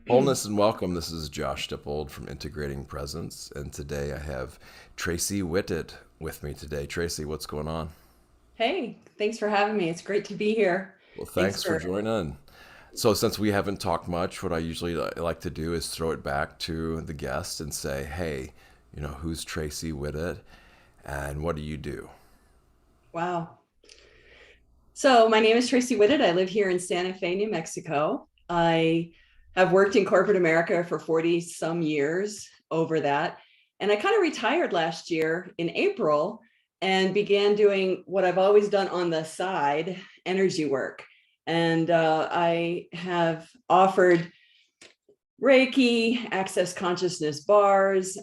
Wholeness and welcome. This is Josh Dippold from Integrating Presence, and today I have Tracey Whittet with me today. Tracey, what's going on? Hey, thanks for having me. It's great to be here. Well, Thanks thanks for for, joining. So, since we haven't talked much, what I usually like to do is throw it back to the guest and say, "Hey, who's Tracey Whittet, and what do you do?" wow. So, my name is Tracey Whittet. I live here in Santa Fe, New Mexico. I have worked in corporate America for 40 some years over that. And I kind of retired last year in April and began doing what I've always done on the side, energy work. And I have offered Reiki, access consciousness bars,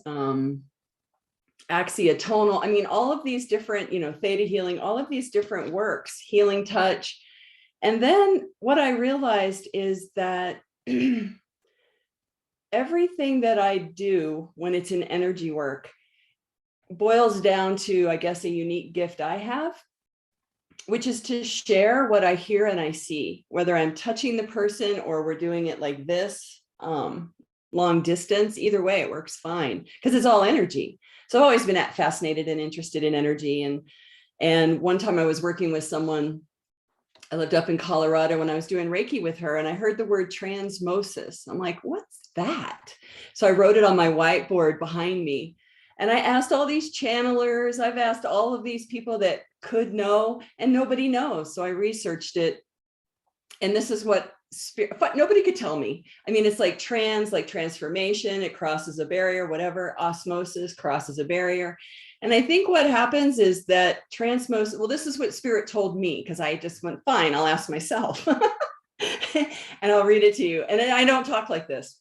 axiotonal. I mean, all of these different, theta healing, all of these different works, healing touch. And then what I realized is that everything that I do when it's in energy work boils down to, I guess, a unique gift I have, which is to share what I hear and I see, whether I'm touching the person or we're doing it like this, long distance. Either way, it works fine because it's all energy. So I've always been fascinated and interested in energy. And one time I was working with someone. I lived up in Colorado when I was doing Reiki with her, and I heard the word transmosis. I'm like, what's that? So I wrote it on my whiteboard behind me. And I asked all these channelers, I've asked all of these people that could know, and nobody knows. So I researched it. And this is what spirit, but nobody could tell me. I mean, it's like like transformation, it crosses a barrier, whatever. Osmosis crosses a barrier. And I think what happens is that transmosis, well, this is what spirit told me, because I just went, fine, I'll ask myself. And I'll read it to you. And I don't talk like this.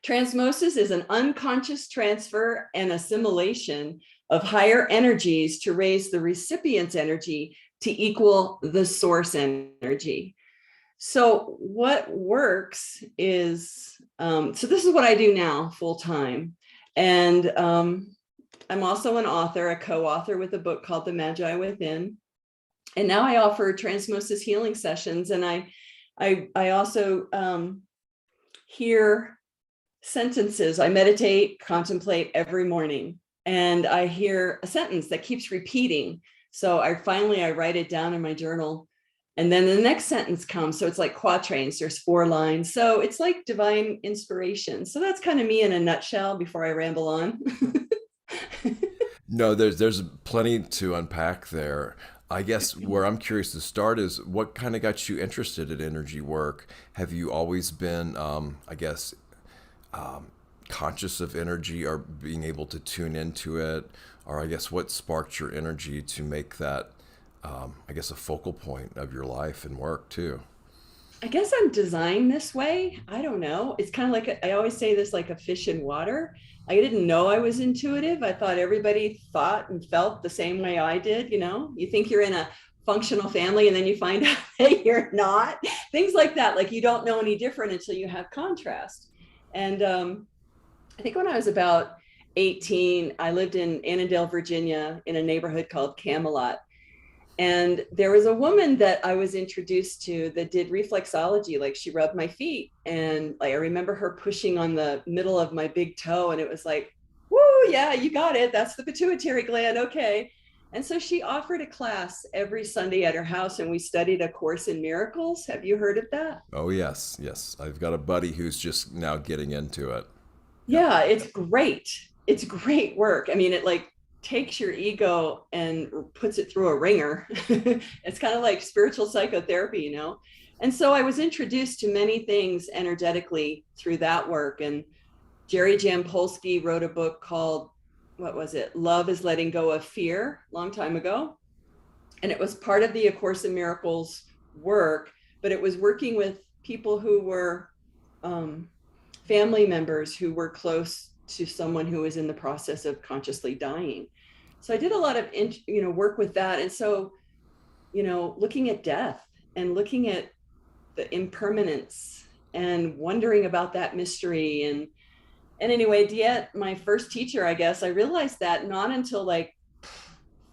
Transmosis is an unconscious transfer and assimilation of higher energies to raise the recipient's energy to equal the source energy. So what works is, so this is what I do now full time. And I'm also an author, a co-author with a book called The Magi Within. And now I offer transmosis healing sessions. And I also hear sentences. I meditate, contemplate every morning. And I hear a sentence that keeps repeating. So I write it down in my journal. And then the next sentence comes. So it's like quatrains, there's 4 lines. So it's like divine inspiration. So that's kind of me in a nutshell before I ramble on. No, there's plenty to unpack there. I guess where I'm curious to start is what kind of got you interested in energy work? Have you always been, um, conscious of energy or being able to tune into it? Or I guess what sparked your energy to make that, a focal point of your life and work too? I guess I'm designed this way. I don't know. It's kind of like I always say this, like a fish in water. I didn't know I was intuitive. I thought everybody thought and felt the same way I did. You think you're in a functional family and then you find out that you're not. Things like that. Like you don't know any different until you have contrast. And I think when I was about 18, I lived in Annandale, Virginia, in a neighborhood called Camelot. And there was a woman that I was introduced to that did reflexology. Like she rubbed my feet. And like I remember her pushing on the middle of my big toe. And it was like, woo, yeah, you got it. That's the pituitary gland. Okay. And so she offered a class every Sunday at her house, and we studied A Course in Miracles. Have you heard of that? Oh, yes, yes. I've got a buddy who's just now getting into it. Yep. Yeah, it's great. It's great work. I mean, it like takes your ego and puts it through a ringer. It's kind of like spiritual psychotherapy. And so I was introduced to many things energetically through that work. And Jerry Jampolsky wrote a book called, what was it? Love is Letting Go of Fear, long time ago. And it was part of the A Course in Miracles work, but it was working with people who were um, family members who were close to someone who was in the process of consciously dying. So I did a lot of work with that. And so, looking at death and looking at the impermanence and wondering about that mystery. And anyway, Diet, my first teacher, I guess, I realized that not until like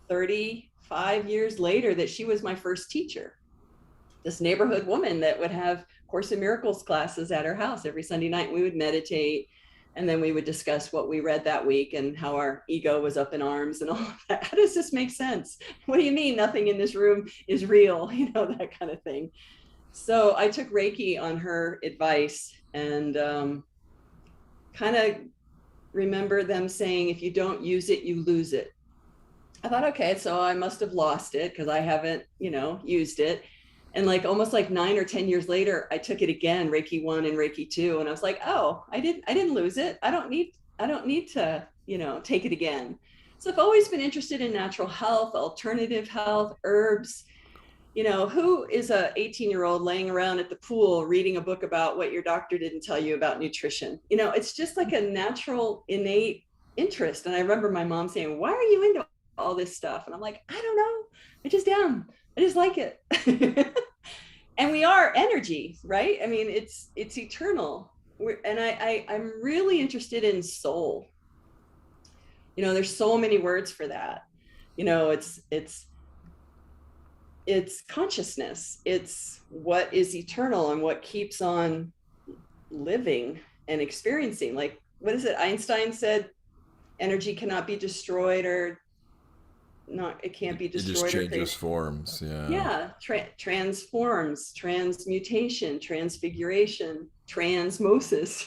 35 years later that she was my first teacher, this neighborhood woman that would have Course in Miracles classes at her house every Sunday night. We would meditate, and then we would discuss what we read that week and how our ego was up in arms and all of that. How does this make sense? What do you mean nothing in this room is real? That kind of thing. So I took Reiki on her advice, and kind of remember them saying, if you don't use it, you lose it. I thought, okay, so I must have lost it because I haven't, used it. And almost like 9 or 10 years later, I took it again, Reiki 1 and Reiki 2. And I was like, oh, I didn't lose it. I don't need to, take it again. So I've always been interested in natural health, alternative health, herbs. Who is a 18-year-old laying around at the pool reading a book about what your doctor didn't tell you about nutrition? It's just like a natural, innate interest. And I remember my mom saying, why are you into all this stuff? And I'm like, I don't know. I just am. I just like it. And we are energy, right? I mean, it's eternal. I'm really interested in soul. There's so many words for that. It's consciousness. It's what is eternal and what keeps on living and experiencing. Like, what is it? Einstein said, energy cannot be destroyed or not. It can't be destroyed. It just changes forms. Yeah. Transforms, transmutation, transfiguration, transmosis,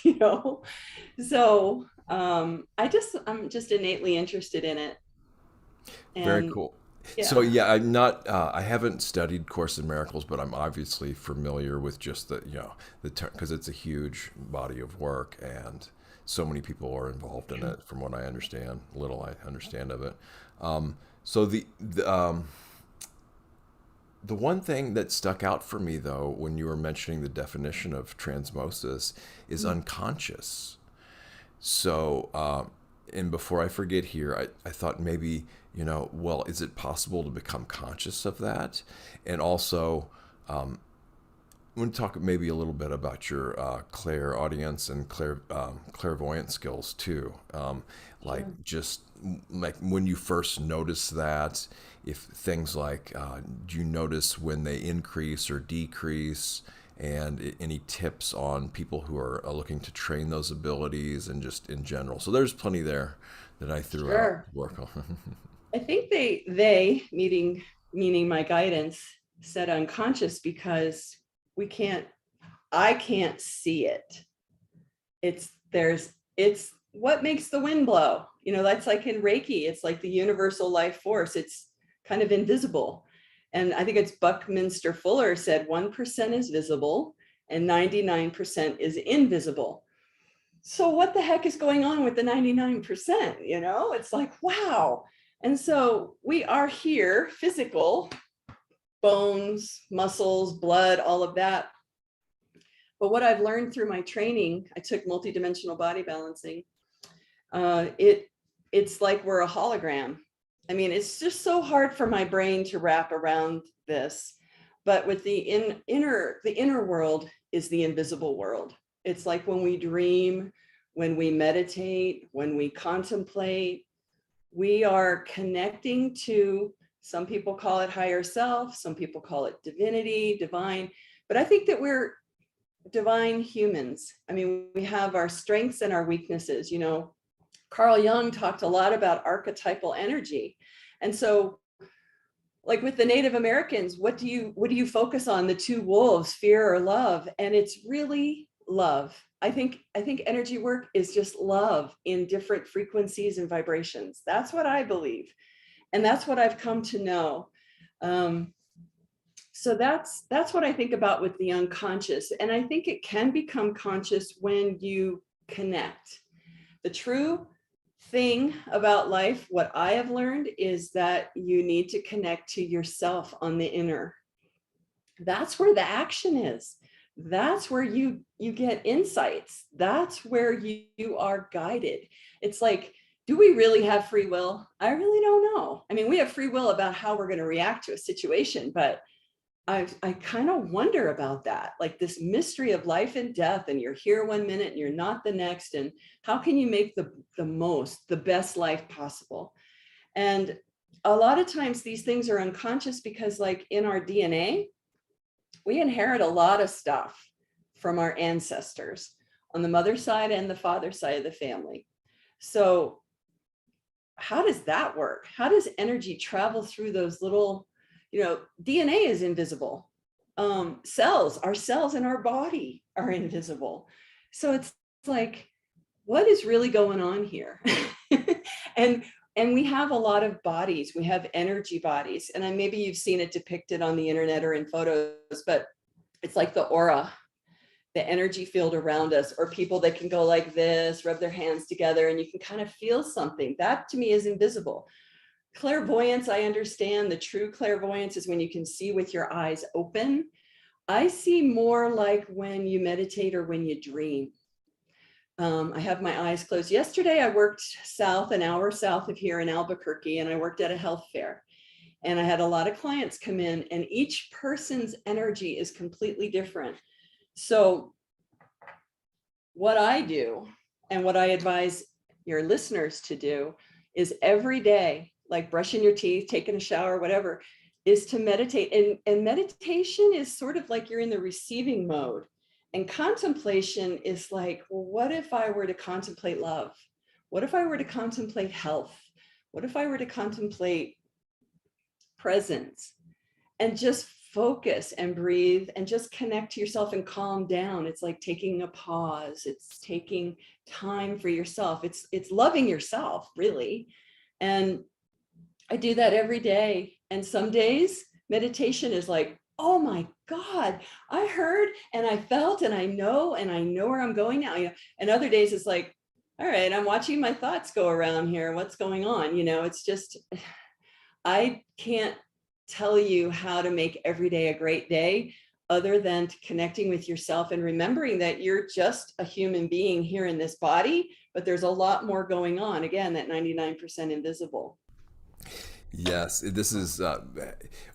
So I'm just innately interested in it. Very cool. Yeah. So yeah, I'm not. I haven't studied Course in Miracles, but I'm obviously familiar with just the because it's a huge body of work, and so many people are involved in it. From what I understand, little I understand of it. So the one thing that stuck out for me though, when you were mentioning the definition of transmosis, is unconscious. So, and before I forget here, I thought maybe, well, is it possible to become conscious of that? And also, I want to talk maybe a little bit about your clairaudience and clairvoyant skills too. Just like when you first notice that, if things like, do you notice when they increase or decrease? And any tips on people who are looking to train those abilities and just in general. So there's plenty there that I threw out work on. I think they meaning my guidance, said unconscious because I can't see it. It's what makes the wind blow. That's like in Reiki, it's like the universal life force. It's kind of invisible. And I think it's Buckminster Fuller said 1% is visible and 99% is invisible. So what the heck is going on with the 99%? It's like, wow. And so we are here, physical, bones, muscles, blood, all of that. But what I've learned through my training, I took multidimensional body balancing. It's like we're a hologram. I mean, it's just so hard for my brain to wrap around this. But with the inner world is the invisible world. It's like when we dream, when we meditate, when we contemplate, we are connecting to, some people call it higher self, some people call it divinity, divine. But I think that we're divine humans. I mean, we have our strengths and our weaknesses. Carl Jung talked a lot about archetypal energy. And so like with the Native Americans, what do you focus on? The two wolves, fear or love? And it's really love. I think energy work is just love in different frequencies and vibrations. That's what I believe. And that's what I've come to know. So that's what I think about with the unconscious. And I think it can become conscious when you connect. The true thing about life, what I have learned is that you need to connect to yourself on the inner. That's where the action is. That's where you get insights. That's where you are guided. It's like, do we really have free will? I really don't know. I mean, we have free will about how we're going to react to a situation, but I kind of wonder about that, like this mystery of life and death, and you're here 1 minute and you're not the next. And how can you make the best life possible? And a lot of times these things are unconscious because like in our DNA, we inherit a lot of stuff from our ancestors on the mother side and the father side of the family. So how does that work? How does energy travel through those little, DNA is invisible. Cells, our cells in our body are invisible. So it's like, what is really going on here? and and we have a lot of bodies. We have energy bodies, and then maybe you've seen it depicted on the internet or in photos, but it's like the aura, the energy field around us, or people that can go like this, rub their hands together, and you can kind of feel something. That to me is invisible. Clairvoyance, I understand. The true clairvoyance is when you can see with your eyes open. I see more like when you meditate or when you dream. I have my eyes closed. Yesterday, I worked south, an hour south of here in Albuquerque, and I worked at a health fair. And I had a lot of clients come in, and each person's energy is completely different. So what I do and what I advise your listeners to do is every day, like brushing your teeth, taking a shower, whatever, is to meditate. And meditation is sort of like you're in the receiving mode. And contemplation is like, well, what if I were to contemplate love? What if I were to contemplate health? What if I were to contemplate presence? And just focus and breathe and just connect to yourself and calm down. It's like taking a pause. It's taking time for yourself. It's loving yourself, really. And I do that every day. And some days meditation is like, oh my God, I heard and I felt and I know where I'm going now. And other days it's like, all right, I'm watching my thoughts go around here. What's going on? It's just, I can't tell you how to make every day a great day other than connecting with yourself and remembering that you're just a human being here in this body, but there's a lot more going on. Again, that 99% invisible. Yes, this is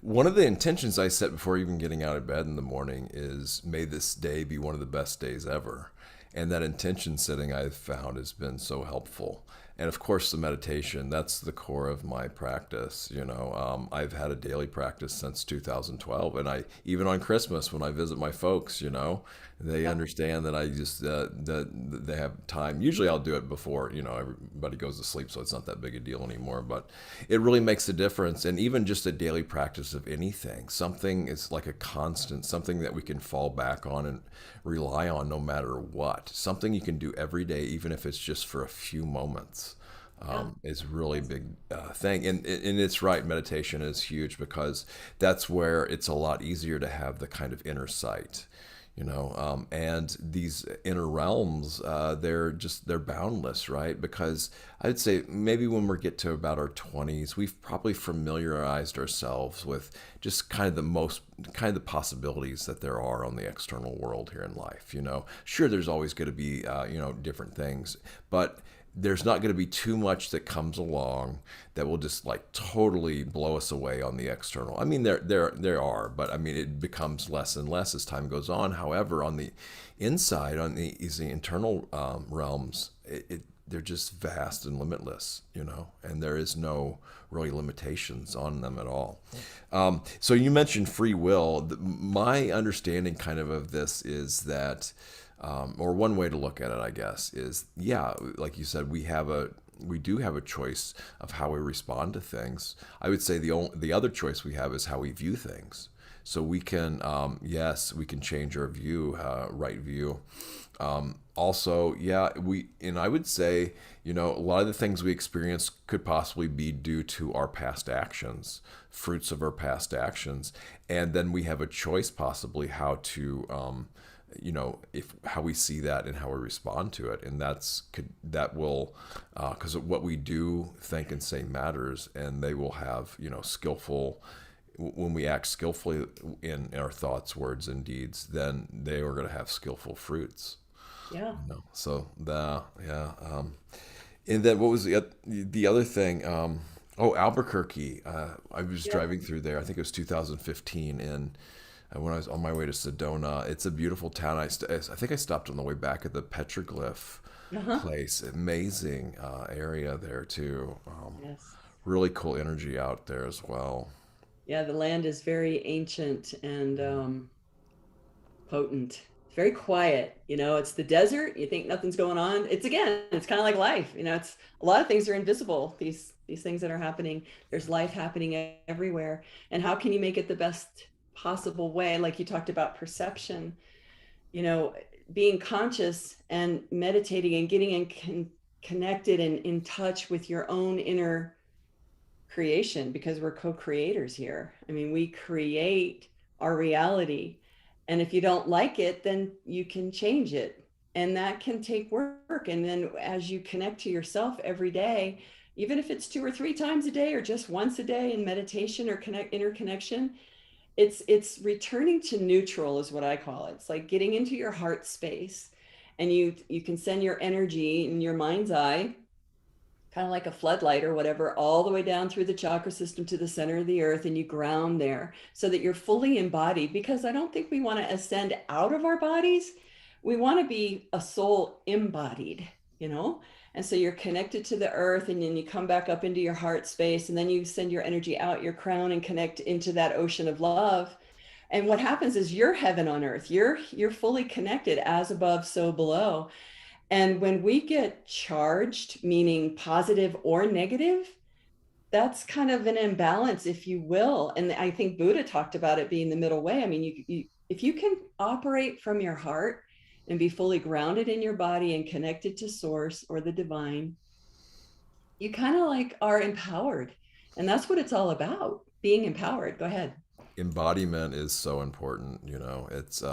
one of the intentions I set before even getting out of bed in the morning is may this day be one of the best days ever. And that intention setting I've found has been so helpful. And of course, the meditation, that's the core of my practice. I've had a daily practice since 2012. And even on Christmas, when I visit my folks, they understand that I just, that they have time. Usually I'll do it before, everybody goes to sleep. So it's not that big a deal anymore. But it really makes a difference. And even just a daily practice of anything, something is like a constant, something that we can fall back on and rely on no matter what. Something you can do every day, even if it's just for a few moments, is really big thing. And it's right, meditation is huge because that's where it's a lot easier to have the kind of inner sight. And these inner realms, they're boundless, right? Because I'd say maybe when we get to about our 20s, we've probably familiarized ourselves with just kind of the possibilities that there are on the external world here in life. Sure, there's always going to be, different things, but there's not going to be too much that comes along that will just like totally blow us away on the external. I mean, there are, but I mean, it becomes less and less as time goes on. However, on the inside, on the internal realms, they're just vast and limitless, and there is no really limitations on them at all. So you mentioned free will. My understanding kind of this is that or one way to look at it, I guess, is like you said, we do have a choice of how we respond to things. I would say the other choice we have is how we view things. So we can, yes, we can change our view, right view. Also, and I would say, a lot of the things we experience could possibly be due to our past actions, fruits of our past actions, and then we have a choice possibly how to how we see that and how we respond to it. And that will, because what we do, think, and say matters, and they will have, skillful, when we act skillfully in our thoughts, words, and deeds, then they are going to have skillful fruits. Yeah. So and then what was the other thing? Albuquerque. I was driving through there. I think it was 2015, and when I was on my way to Sedona. It's a beautiful town. I think I stopped on the way back at the petroglyph place. Amazing area there too. Yes. Really cool energy out there as well. Yeah, the land is very ancient and potent. It's very quiet. It's the desert. You think nothing's going on. It's kind of like life. It's a lot of things are invisible. These things that are happening. There's life happening everywhere. And how can you make it the best possible way? Like you talked about perception, you know, being conscious and meditating and getting connected and in touch with your own inner creation, because we're co-creators here. I mean, we create our reality. And if you don't like it, then you can change it. And that can take work. And then as you connect to yourself every day, even if it's 2 or 3 times a day or just once a day in meditation or interconnection, it's returning to neutral is what I call it. It's like getting into your heart space, and you can send your energy in your mind's eye, kind of like a floodlight or whatever, all the way down through the chakra system to the center of the earth, and you ground there so that you're fully embodied. Because I don't think we want to ascend out of our bodies. We want to be a soul embodied, you know? And so you're connected to the earth, and then you come back up into your heart space, and then you send your energy out your crown and connect into that ocean of love. And what happens is you're heaven on earth. You're fully connected, as above, so below. And when we get charged, meaning positive or negative, that's kind of an imbalance, if you will. And I think Buddha talked about it being the middle way. I mean, if you can operate from your heart and be fully grounded in your body and connected to source or the divine, you kind of like are empowered. And that's what it's all about, being empowered. Go ahead. Embodiment is so important. It's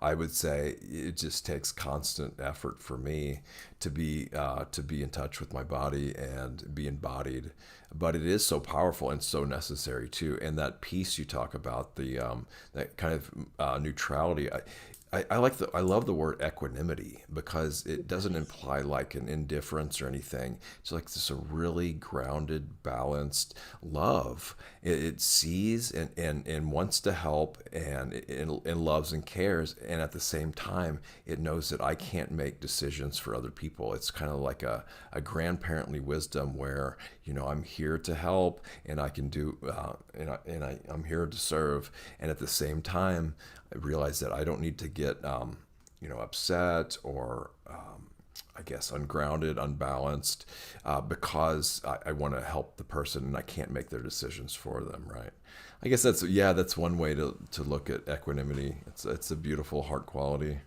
I would say it just takes constant effort for me to be in touch with my body and be embodied, but it is so powerful and so necessary too. And that peace you talk about, the that kind of neutrality. I love the word equanimity, because it doesn't imply like an indifference or anything. It's like this a really grounded, balanced love. It sees and wants to help, and loves and cares, and at the same time it knows that I can't make decisions for other people. It's kind of like a grandparently wisdom where I'm here to help, and I can do I'm here to serve, and at the same time I realize that I don't need to get upset or I guess ungrounded, unbalanced, because I want to help the person and I can't make their decisions for them. Right? I guess that's one way to look at equanimity. It's a beautiful heart quality.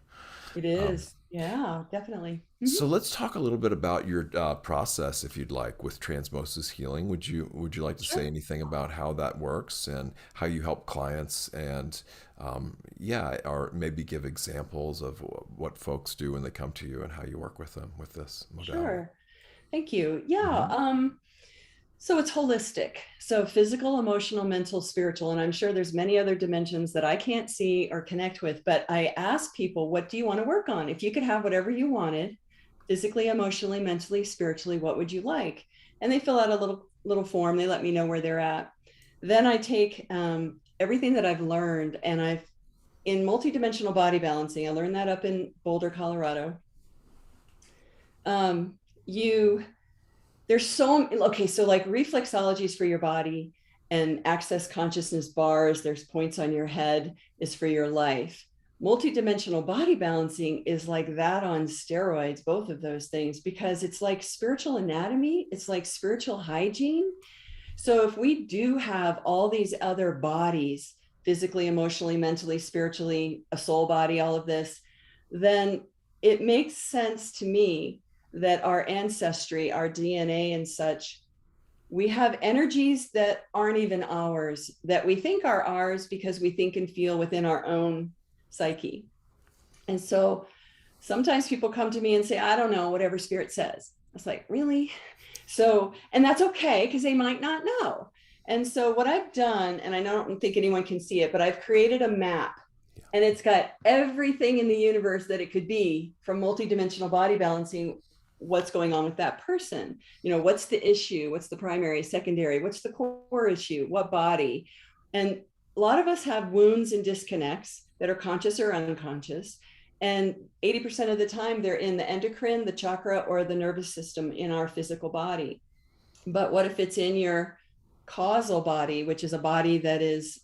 It is. Yeah, definitely. So let's talk a little bit about your process, if you'd like, with Transmosis healing. Would you like to say Sure. anything about how that works and how you help clients, and yeah, or maybe give examples of what folks do when they come to you and how you work with them with this modality? Sure. Thank you. Yeah. Hmm. So it's holistic. So physical, emotional, mental, spiritual. And I'm sure there's many other dimensions that I can't see or connect with, but I ask people, what do you want to work on? If you could have whatever you wanted, physically, emotionally, mentally, spiritually, what would you like? And they fill out a little form. They let me know where they're at. Then I take everything that I've learned, and I've in multidimensional body balancing. I learned that up in Boulder, Colorado. You there's so okay, so like reflexology is for your body, and access consciousness bars, there's points on your head, is for your life. Multidimensional body balancing is like that on steroids, both of those things, because it's like spiritual anatomy, it's like spiritual hygiene. So if we do have all these other bodies, physically, emotionally, mentally, spiritually, a soul body, all of this, then it makes sense to me that our ancestry, our DNA and such, we have energies that aren't even ours, that we think are ours because we think and feel within our own psyche. And so sometimes people come to me and say, I don't know, whatever spirit says. I was like, really? So, and that's okay, because they might not know. And so what I've done, and I don't think anyone can see it, but I've created a map, and it's got everything in the universe that it could be from multidimensional body balancing. What's going on with that person? What's the issue? What's the primary, secondary? What's the core issue? What body? And a lot of us have wounds and disconnects that are conscious or unconscious. And 80% of the time, they're in the endocrine, the chakra, or the nervous system in our physical body. But what if it's in your causal body, which is a body that is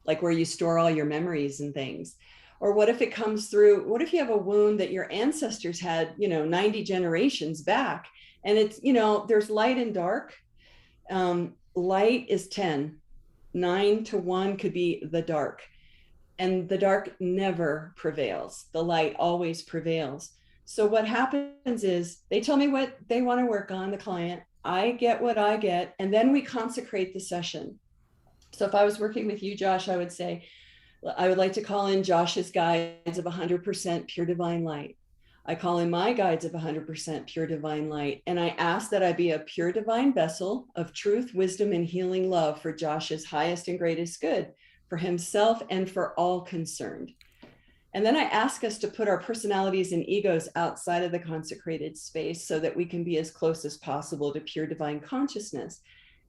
like where you store all your memories and things? Or what if it comes through? What if you have a wound that your ancestors had, 90 generations back? And it's, there's light and dark. Light is 10, 9 to 1 could be the dark. And the dark never prevails. The light always prevails. So what happens is they tell me what they want to work on, the client. I get what I get, and then we consecrate the session. So if I was working with you, Josh, I would say, I would like to call in Josh's guides of 100% pure divine light. I call in my guides of 100% pure divine light. And I ask that I be a pure divine vessel of truth, wisdom, and healing love for Josh's highest and greatest good, for himself and for all concerned. And then I ask us to put our personalities and egos outside of the consecrated space so that we can be as close as possible to pure divine consciousness.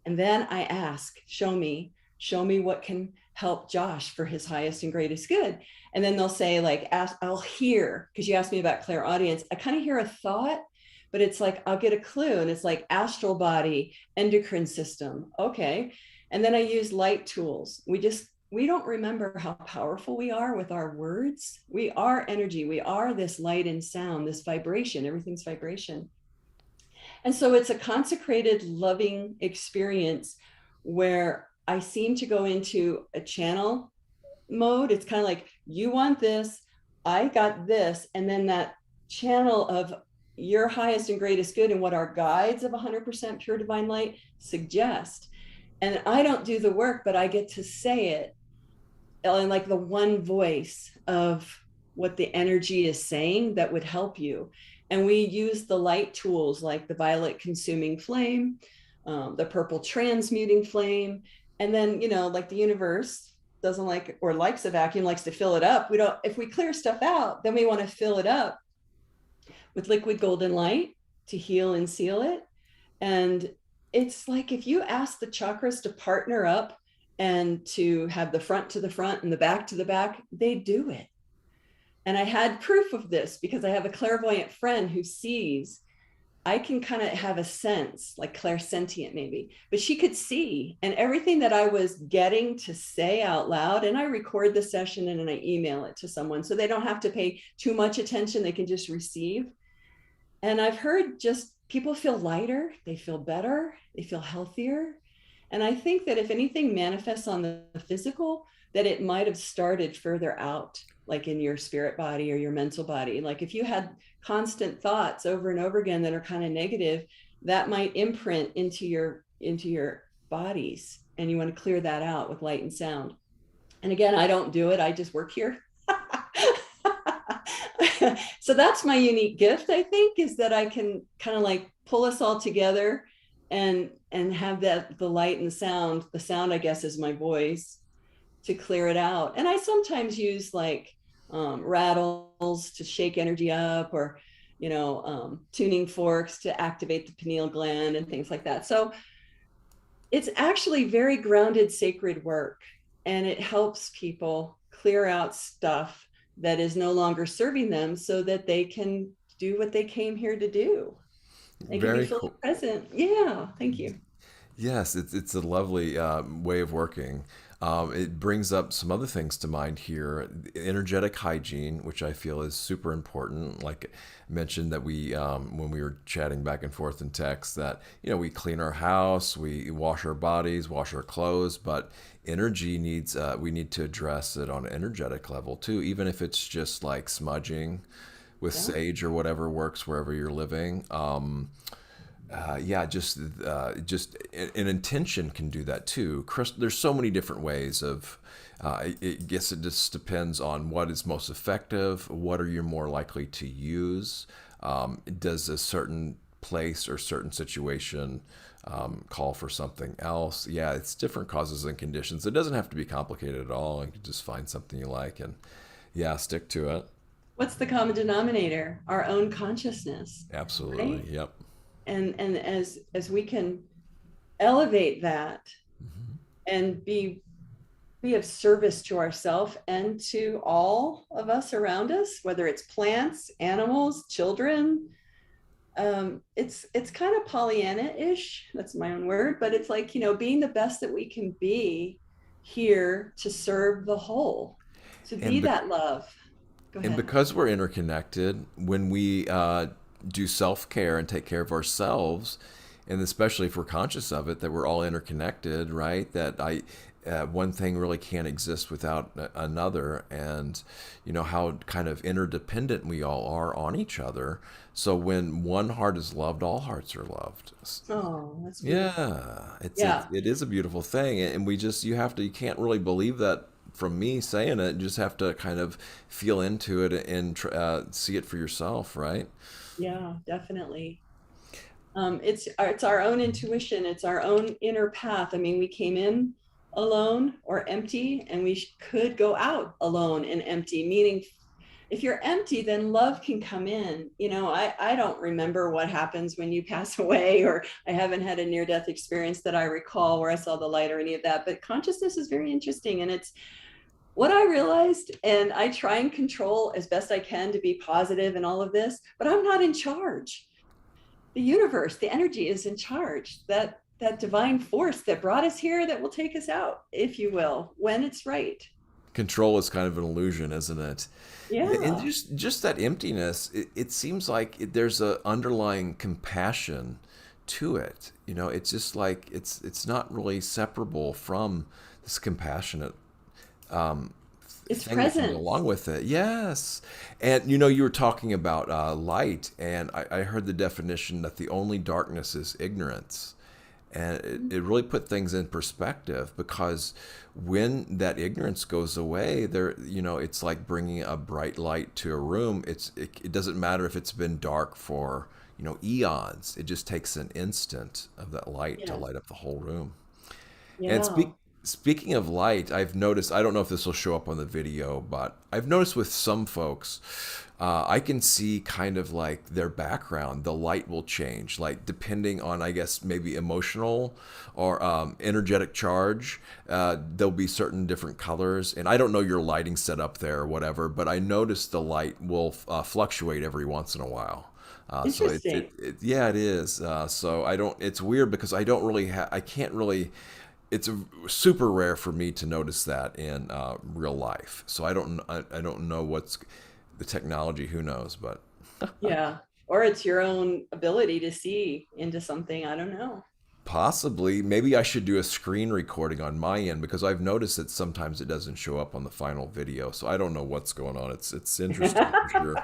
And then I ask, show me what can help Josh for his highest and greatest good. And then they'll say, like, I'll hear, because you asked me about clairaudience, I kind of hear a thought, but it's like, I'll get a clue. And it's like astral body, endocrine system. Okay. And then I use light tools. We don't remember how powerful we are with our words. We are energy. We are this light and sound, this vibration, everything's vibration. And so it's a consecrated, loving experience where I seem to go into a channel mode. It's kind of like, you want this, I got this. And then that channel of your highest and greatest good and what our guides of 100% pure divine light suggest. And I don't do the work, but I get to say it in like the one voice of what the energy is saying that would help you. And we use the light tools like the violet consuming flame, the purple transmuting flame. And then, like the universe doesn't like or likes a vacuum, likes to fill it up. If we clear stuff out, then we want to fill it up with liquid golden light to heal and seal it. And it's like, if you ask the chakras to partner up and to have the front to the front and the back to the back, they do it. And I had proof of this because I have a clairvoyant friend who sees. I can kind of have a sense, like clairsentient maybe, but she could see. And everything that I was getting to say out loud, and I record the session and then I email it to someone so they don't have to pay too much attention. They can just receive. And I've heard just people feel lighter, they feel better, they feel healthier. And I think that if anything manifests on the physical, that it might have started further out, like in your spirit body or your mental body. Like if you had constant thoughts over and over again that are kind of negative, that might imprint into your bodies. And you want to clear that out with light and sound. And again, I don't do it. I just work here. So that's my unique gift, I think, is that I can kind of like pull us all together and have the light and the sound. The sound, I guess, is my voice to clear it out. And I sometimes use like rattles to shake energy up, or tuning forks to activate the pineal gland and things like that. So it's actually very grounded, sacred work, and it helps people clear out stuff that is no longer serving them so that they can do what they came here to do. They can be Very fully cool. present. Yeah, thank you. Yes, it's a lovely way of working. It brings up some other things to mind here. Energetic hygiene, which I feel is super important. Like I mentioned that we, when we were chatting back and forth in text, that we clean our house, we wash our bodies, wash our clothes, but energy needs we need to address it on an energetic level too, even if it's just like smudging with Yeah. sage or whatever works wherever you're living. Yeah, just an intention can do that too. There's so many different ways of. I guess it just depends on what is most effective. What are you more likely to use? Does a certain place or certain situation call for something else? Yeah, it's different causes and conditions. It doesn't have to be complicated at all. You can just find something you like and yeah, stick to it. What's the common denominator? Our own consciousness, Absolutely. right? Yep. And as we can elevate that Mhm. and be of service to ourselves and to all of us around us, whether it's plants, animals, children. It's kind of Pollyanna-ish. That's my own word, but it's like, being the best that we can be here to serve the whole. So be And bec- that love. Go and ahead. because we're interconnected, when we do self care and take care of ourselves, and especially if we're conscious of it, that we're all interconnected, right? That one thing really can't exist without another, and you know how kind of interdependent we all are on each other. So when one heart is loved, all hearts are loved. Oh, that's beautiful. Yeah, Yeah. it is a beautiful thing, and we just you can't really believe that from me saying it. You just have to kind of feel into it and see it for yourself, right? Yeah, definitely. It's our own intuition. It's our own inner path. I mean, we came in alone or empty, and we could go out alone and empty. Meaning, if you're empty, then love can come in. I don't remember what happens when you pass away, or I haven't had a near-death experience that I recall where I saw the light or any of that. But consciousness is very interesting, and it's what I realized, and I try and control as best I can to be positive in all of this, but I'm not in charge. The universe, the energy is in charge. That divine force that brought us here, that will take us out, if you will, when it's right. Control is kind of an illusion, isn't it? And Yeah. just that emptiness, it seems like there's a underlying compassion to it. You know, it's just like it's not really separable from this compassionate It's thing that comes presence. along with it. Yes. And you know, you were talking about light, and I heard the definition that the only darkness is ignorance. And it really put things in perspective, because when that ignorance goes away, there, you know, it's like bringing a bright light to a room. It doesn't matter if it's been dark for, you know, eons. It just takes an instant of that light to Yes. light up the whole room. And Yeah. speaking of light, I've noticed, I don't know if this will show up on the video, but I've noticed with some folks, I can see kind of like their background, the light will change, like depending on, I guess, maybe emotional or energetic charge. There'll be certain different colors. And I don't know your lighting setup there or whatever, but I noticed the light will fluctuate every once in a while. Interesting. Yeah, it is. So I don't, it's weird because I don't really I can't really, super rare for me to notice that in real life. So I don't know what's the technology. Who knows? But Yeah. Or it's your own ability to see into something. I don't know. possibly, maybe I should do a screen recording on my end, because I've noticed that sometimes it doesn't show up on the final video. So I don't know what's going on. It's interesting for sure.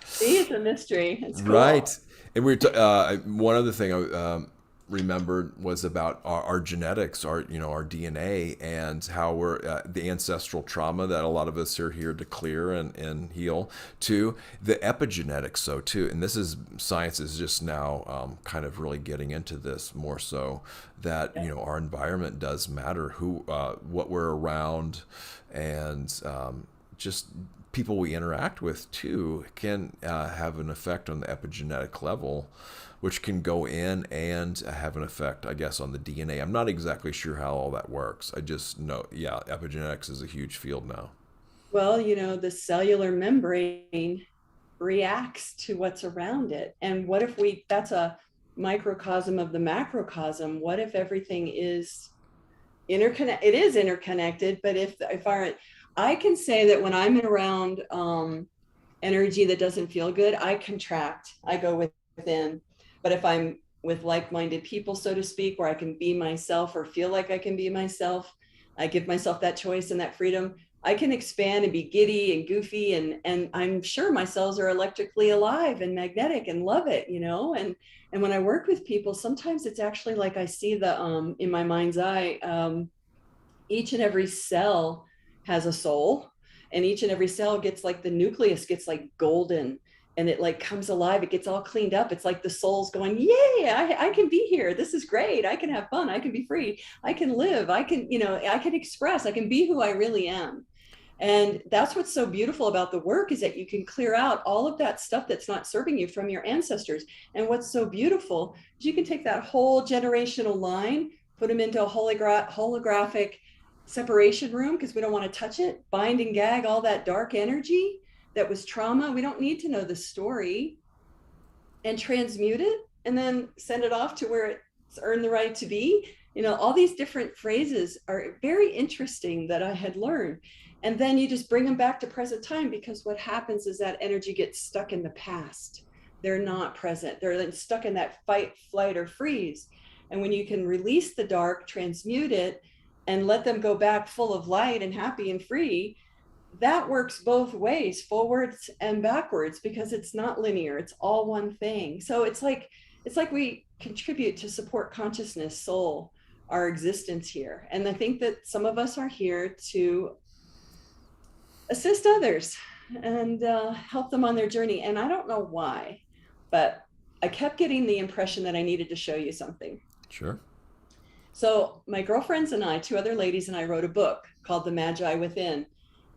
See, it's a mystery. It's Right. cool. And one other thing I remembered was about our genetics, our, you know, our DNA, and how we're the ancestral trauma that a lot of us are here to clear and heal, to the epigenetics. So too, and this is science is just now kind of really getting into this more so, that Yeah. you know our environment does matter, who what we're around, and just people we interact with too can have an effect on the epigenetic level, which can go in and have an effect, I guess, on the DNA. I'm not exactly sure how all that works. I just know, yeah, epigenetics is a huge field now. Well, the cellular membrane reacts to what's around it. And what if that's a microcosm of the macrocosm? What if everything is interconnected? It is interconnected, but if I can say that when I'm around energy that doesn't feel good, I contract, I go within. But if I'm with like-minded people, so to speak, where I can be myself or feel like I can be myself, I give myself that choice and that freedom. I can expand and be giddy and goofy, and I'm sure my cells are electrically alive and magnetic and love it. And when I work with people, sometimes it's actually like I see the in my mind's eye, each and every cell has a soul, and each and every cell gets like the nucleus gets like golden, and it like comes alive, it gets all cleaned up. It's like the soul's going, yay, I can be here, this is great, I can have fun, I can be free, I can live, I can express, I can be who I really am. And that's what's so beautiful about the work, is that you can clear out all of that stuff that's not serving you from your ancestors. And what's so beautiful is you can take that whole generational line, put them into a holographic separation room, because we don't want to touch it, bind and gag all that dark energy that was trauma. We don't need to know the story, and transmute it, and then send it off to where it's earned the right to be. All these different phrases are very interesting that I had learned. And then you just bring them back to present time, because what happens is that energy gets stuck in the past. They're not present. They're then stuck in that fight, flight, or freeze. And when you can release the dark, transmute it, and let them go back full of light and happy and free, that works both ways, forwards and backwards, because it's not linear. It's all one thing. So it's like we contribute to support consciousness, soul, our existence here. And I think that some of us are here to assist others and help them on their journey. And I don't know why, but I kept getting the impression that I needed to show you something. Sure. So my girlfriends and I, two other ladies and I, wrote a book called The Magi Within.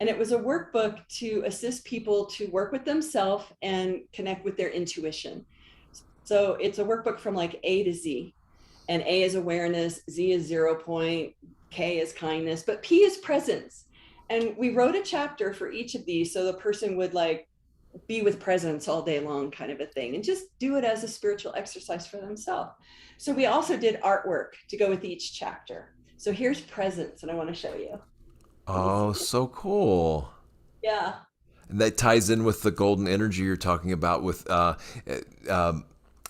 And it was a workbook to assist people to work with themselves and connect with their intuition. So it's a workbook from like A to Z. And A is awareness, Z is 0 point, K is kindness, but P is presence. And we wrote a chapter for each of these so the person would like be with presence all day long, kind of a thing, and just do it as a spiritual exercise for themselves. So we also did artwork to go with each chapter. So here's presence, and I want to show you. Can you Oh, see it? so cool. Yeah. And that ties in with the golden energy you're talking about with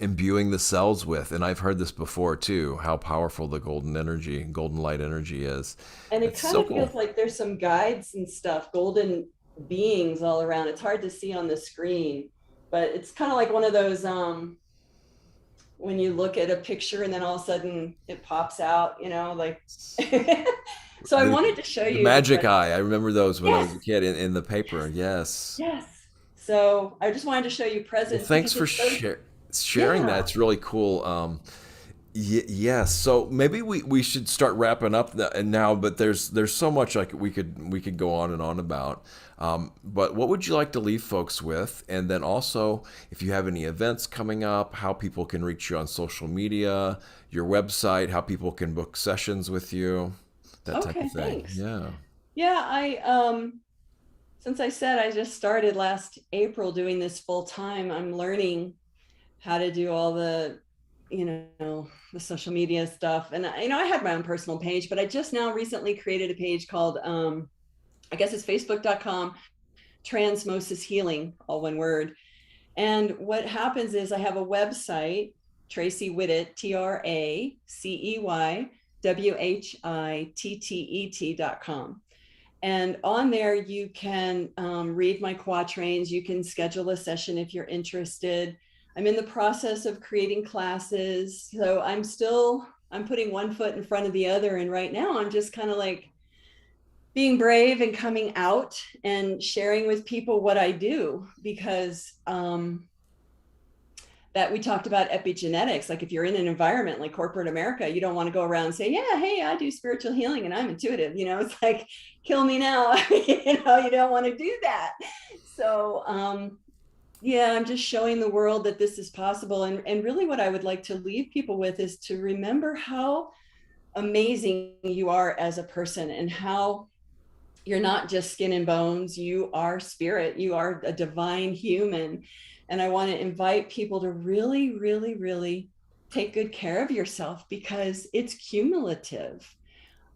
imbuing the cells with. And I've heard this before too, how powerful the golden energy, golden light energy is. And it It's kind so of feels cool. like there's some guides and stuff, golden beings all around. It's hard to see on the screen, but it's kind of like one of those when you look at a picture and then all of a sudden it pops out, like so I The, wanted to show the you the magic present. eye. I remember those when I Yes, was a kid in the paper. Yes. yes. So I just wanted to show you Well, presence thanks because for it's so, sharing that. yeah. It's really cool. Yes. So maybe we should start wrapping up now. But there's so much like we could go on and on about. But what would you like to leave folks with? And then also, if you have any events coming up, how people can reach you on social media, your website, how people can book sessions with you, that type of Okay, thing. thanks. Yeah. Yeah, I since I said I just started last April doing this full time, I'm learning how to do all the social media stuff. And I had my own personal page, but I just now recently created a page called I guess it's facebook.com Transmosis Healing, all one word. And what happens is I have a website, Tracey Whittet, Traceywhittet.com. And on there, you can read my quatrains. You can schedule a session if you're interested. I'm in the process of creating classes. So I'm putting one foot in front of the other. And right now I'm just kind of like being brave and coming out and sharing with people what I do, because that we talked about epigenetics. Like if you're in an environment like corporate America, you don't want to go around and say, yeah, hey, I do spiritual healing and I'm intuitive. It's like, kill me now. You don't want to do that. So, yeah, I'm just showing the world that this is possible. And really what I would like to leave people with is to remember how amazing you are as a person, and how you're not just skin and bones. You are spirit. You are a divine human. And I want to invite people to really, really, really take good care of yourself, because it's cumulative.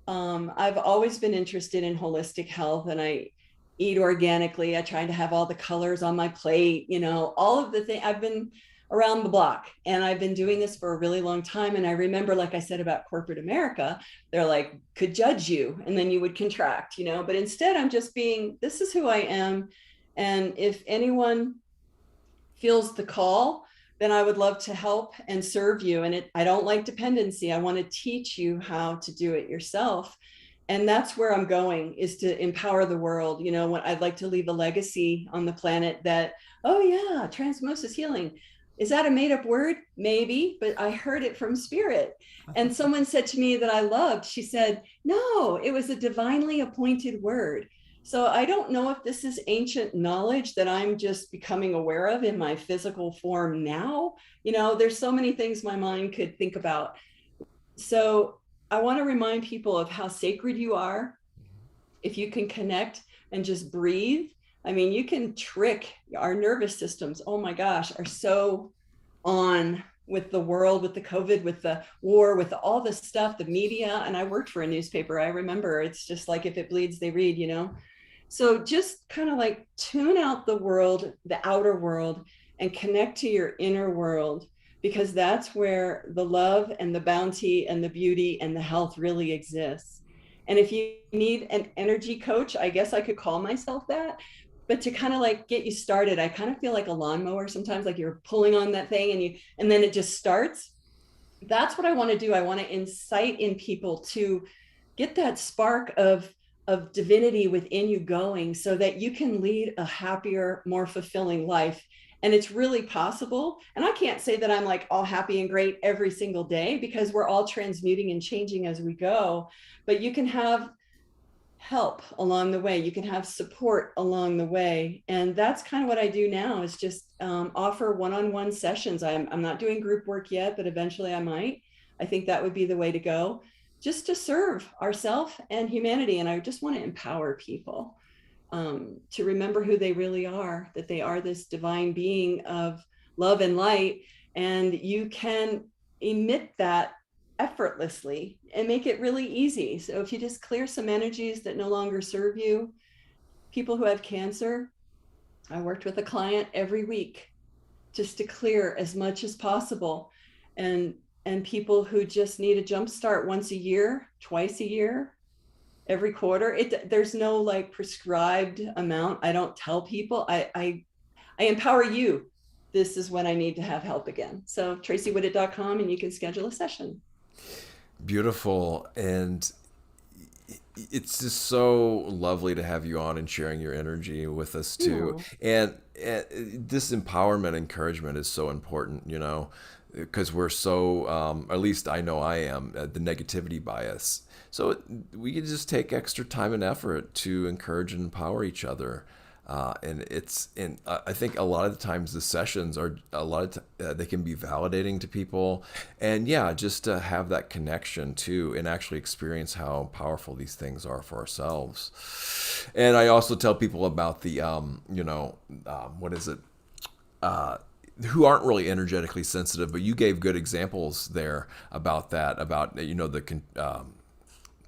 I've always been interested in holistic health, and I eat organically. I try to have all the colors on my plate, all of the things. I've been around the block, and I've been doing this for a really long time. And I remember, like I said about corporate America, they're like, could judge you, and then you would contract, but instead I'm just being, this is who I am. And if anyone feels the call, then I would love to help and serve you. And I don't like dependency. I want to teach you how to do it yourself. And that's where I'm going, is to empower the world. When I'd like to leave a legacy on the planet that, oh yeah, transmosis healing. Is that a made up word? Maybe, but I heard it from spirit. And someone said to me that I loved, she said, no, it was a divinely appointed word. So I don't know if this is ancient knowledge that I'm just becoming aware of in my physical form now. There's so many things my mind could think about. So I want to remind people of how sacred you are. If you can connect and just breathe, I mean, you can trick our nervous systems. Oh my gosh, are so on with the world, with the COVID, with the war, with all this stuff, the media. And I worked for a newspaper. I remember, it's just like, if it bleeds, they read. So just kind of like tune out the world, the outer world, and connect to your inner world, because that's where the love and the bounty and the beauty and the health really exists. And if you need an energy coach, I guess I could call myself that. But to kind of like get you started, I kind of feel like a lawnmower sometimes, like you're pulling on that thing and then it just starts. That's what I want to do. I want to incite in people to get that spark of divinity within you going, so that you can lead a happier, more fulfilling life. And it's really possible. And I can't say that I'm like all happy and great every single day, because we're all transmuting and changing as we go. But you can have help along the way, you can have support along the way. And that's kind of what I do now, is just offer one-on-one sessions. I'm not doing group work yet, but eventually I might. I think that would be the way to go, just to serve ourselves and humanity. And I just want to empower people to remember who they really are, that they are this divine being of love and light. And you can emit that effortlessly and make it really easy. So if you just clear some energies that no longer serve you, people who have cancer, I worked with a client every week just to clear as much as possible. And people who just need a jump start once a year, twice a year, every quarter. There's no like prescribed amount. I don't tell people. I empower you. This is when I need to have help again. So TraceyWhittet.com, and you can schedule a session. Beautiful. And it's just so lovely to have you on and sharing your energy with us too. Oh, And this empowerment, encouragement is so important, because we're so, at least I know I am, the negativity bias. So we can just take extra time and effort to encourage and empower each other. And I think a lot of the times the sessions are they can be validating to people, and yeah, just to have that connection too, and actually experience how powerful these things are for ourselves. And I also tell people about the what is it, who aren't really energetically sensitive, but you gave good examples there about that, about the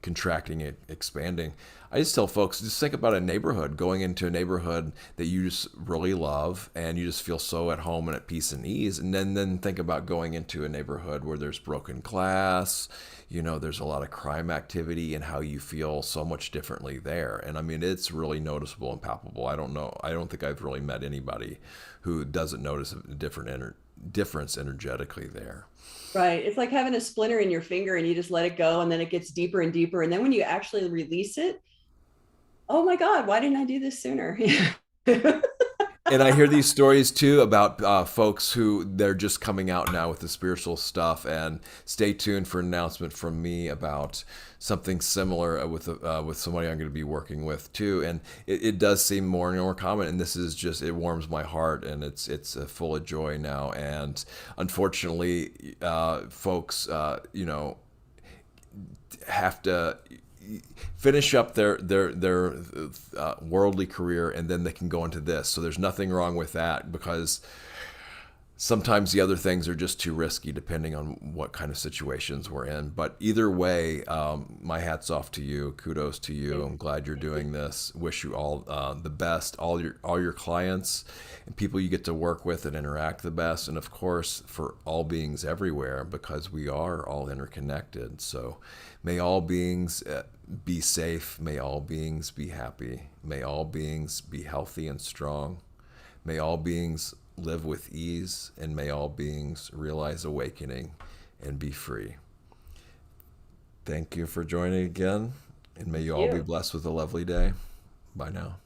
contracting and expanding. I just tell folks, just think about a neighborhood, going into a neighborhood that you just really love and you just feel so at home and at peace and ease. And then think about going into a neighborhood where there's broken glass, there's a lot of crime activity, and how you feel so much differently there. And I mean, it's really noticeable and palpable. I don't think I've really met anybody who doesn't notice a difference energetically there. right. It's like having a splinter in your finger and you just let it go, and then it gets deeper and deeper. And then when you actually release it, oh my God, why didn't I do this sooner? And I hear these stories too about folks who they're just coming out now with the spiritual stuff. And stay tuned for an announcement from me about something similar with somebody I'm going to be working with too. And it does seem more and more common. And this is just, it warms my heart, and it's full of joy now. And unfortunately, folks, have to finish up their worldly career, and then they can go into this. So there's nothing wrong with that, because sometimes the other things are just too risky depending on what kind of situations we're in. But either way, my hat's off to you. Kudos to you. I'm glad you're doing this. Wish you all the best, all your clients and people you get to work with and interact the best, and of course for all beings everywhere, because we are all interconnected. So may all beings be safe. May all beings be happy. May all beings be healthy and strong. May all beings live with ease, and may all beings realize awakening and be free. Thank you for joining again, and may you all be You. blessed with a lovely day. Bye now.